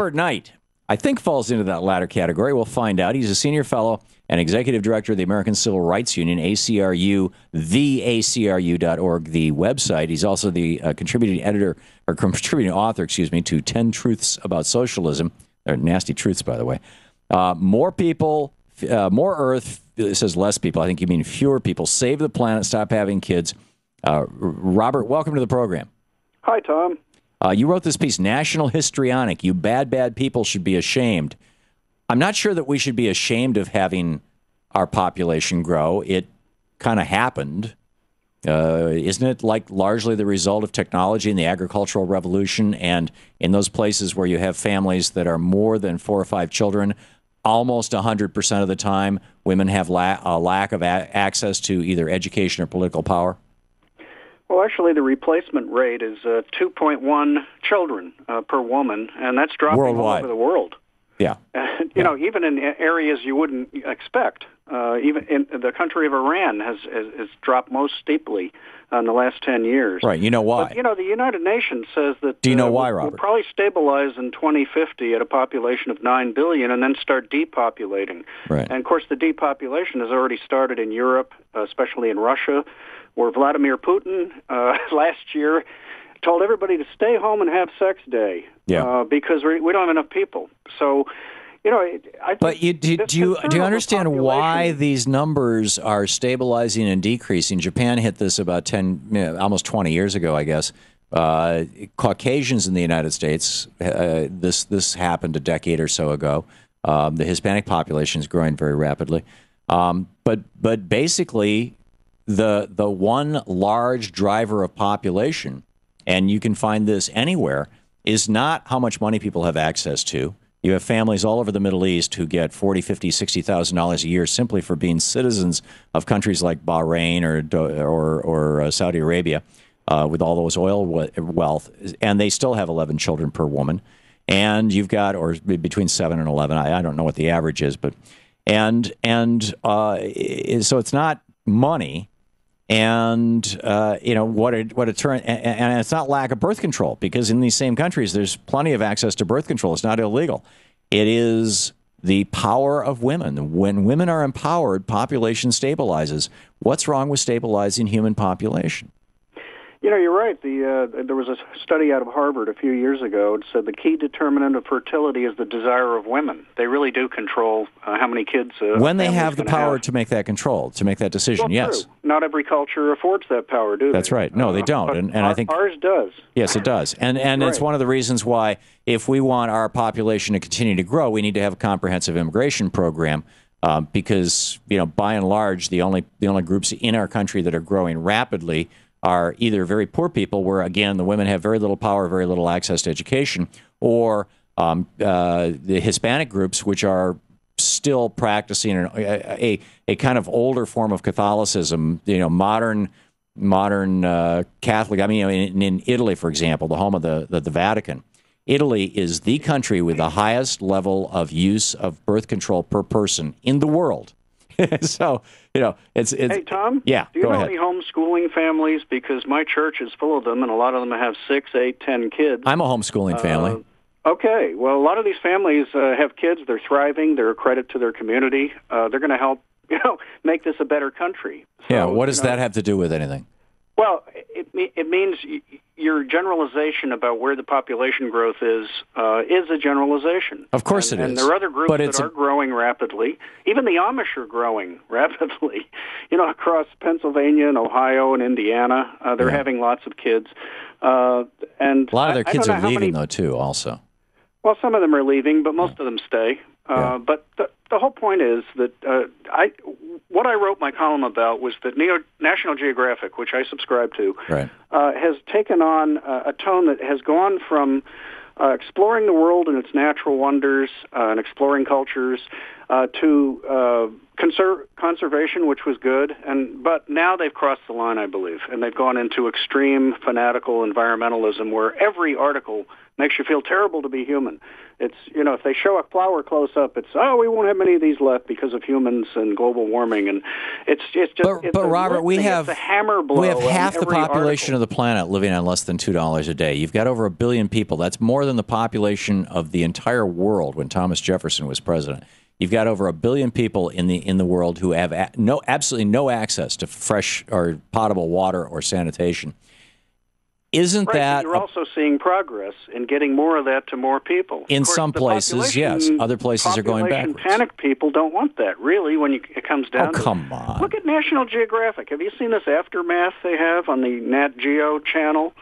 Robert Knight, I think, falls into that latter category. We'll find out. He's a senior fellow and executive director of the American Civil Rights Union, ACRU, theacru.org, the website. He's also the contributing author, to 10 Truths About Socialism. They're nasty truths, by the way. More people, more Earth. It says less people. I think you mean fewer people. Save the planet. Stop having kids. Robert, welcome to the program. Hi, Tom. You wrote this piece, National Histrionic. You bad people should be ashamed. I'm not sure that we should be ashamed of having our population grow. It kind of happened. Isn't it like largely the result of technology and the agricultural revolution? And in those places where you have families that are more than 4 or 5 children, almost 100% of the time, women have a lack of access to either education or political power? Well, actually, the replacement rate is 2.1 children per woman, and that's dropping worldwide. All over the world. Yeah. You know, even in areas you wouldn't expect. Even in the country of Iran has dropped most steeply in the last 10 years. Right. You know why? But, you know, the United Nations says that Do you know why, Robert? we'll probably stabilize in 2050 at a population of 9 billion and then start depopulating. Right. And, of course, the depopulation has already started in Europe, especially in Russia, where Vladimir Putin last year told everybody to stay home and have sex day because we don't have enough people. So, you know, I think do you understand why these numbers are stabilizing and decreasing? Japan hit this about almost 20 years ago, I guess. Caucasians in the United States, this happened a decade or so ago. The Hispanic population is growing very rapidly, but basically, the one large driver of population, and you can find this anywhere, is not how much money people have access to. You have families all over the Middle East who get $40,000, $50,000, $60,000 a year simply for being citizens of countries like Bahrain or Saudi Arabia with all those oil wealth, and they still have 11 children per woman. And you've got, or between 7 and 11, I don't know what the average is, but so it's not money. And what it turns, and it's not lack of birth control, because in these same countries there's plenty of access to birth control. It's not illegal. It is the power of women. When women are empowered, population stabilizes. What's wrong with stabilizing human population? You know, you're right. There was a study out of Harvard a few years ago. It said the key determinant of fertility is the desire of women. They really do control how many kids. When they have the power to make that control, to make that decision, well, yes. True. Not every culture affords that power, do they? That's right. No, they don't. And I think ours does. Yes, it does. And it's one of the reasons why, if we want our population to continue to grow, we need to have a comprehensive immigration program. Because by and large, the only groups in our country that are growing rapidly are either very poor people, where, again, the women have very little power, very little access to education, or the Hispanic groups, which are still practicing a kind of older form of Catholicism, modern Catholic. I mean, in Italy, for example, the home of the Vatican, Italy is the country with the highest level of use of birth control per person in the world. So, it's... Hey, Tom? Yeah, do you know any homeschooling families? Because my church is full of them, and a lot of them have 6, 8, 10 kids. I'm a homeschooling family. Okay. Well, a lot of these families have kids. They're thriving. They're a credit to their community. They're going to help, make this a better country. So, what does that have to do with anything? Well, it means your generalization about where the population growth is a generalization. Of course it is. And there are other groups that are growing rapidly. Even the Amish are growing rapidly. Across Pennsylvania and Ohio and Indiana, they're having lots of kids. And a lot of their kids are leaving, though, too, also. Well, some of them are leaving, but most of them stay. But the whole point is that what I wrote my column about was that National Geographic, which I subscribe to, has taken on a tone that has gone from exploring the world and its natural wonders and exploring cultures to conservation, which was good, but now they've crossed the line, I believe, and they've gone into extreme fanatical environmentalism where every article makes you feel terrible to be human. It's, if they show a flower close up, it's, we won't have many of these left because of humans and global warming, and it's just. But Robert, we have a hammer blow. We have half the population article. of the planet living on less than $2 a day. You've got over 1 billion people. That's more than the population of the entire world when Thomas Jefferson was president. You've got over 1 billion people in the world who have absolutely no access to fresh or potable water or sanitation. Isn't right, that... You're also seeing progress in getting more of that to more people. In some places, yes. Other places are going backwards. Panic people don't want that, really, when it comes down to... Oh, come on. Look at National Geographic. Have you seen this Aftermath they have on the Nat Geo channel?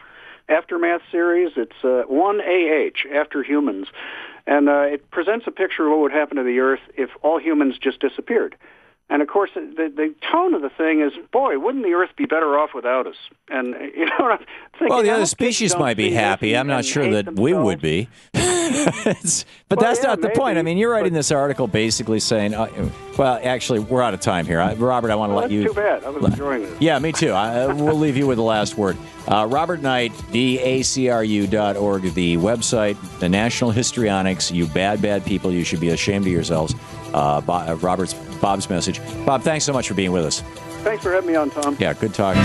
Aftermath series. It's 1AH, After Humans. And it presents a picture of what would happen to the Earth if all humans just disappeared. And, of course, the tone of the thing is, boy, wouldn't the Earth be better off without us? And, what I'm thinking... Well, the other species might be happy. I'm not sure that we would be. But that's not the point. I mean, you're writing this article basically saying... well, actually, we're out of time here. Robert, I want to let you... That's too bad. I was enjoying this. Yeah, me too. We'll leave you with the last word. Robert Knight, DACRU.org, the website, the National Histrionics, you bad people, you should be ashamed of yourselves. Bob's message. Bob, thanks so much for being with us. Thanks for having me on, Tom. Yeah, good talking.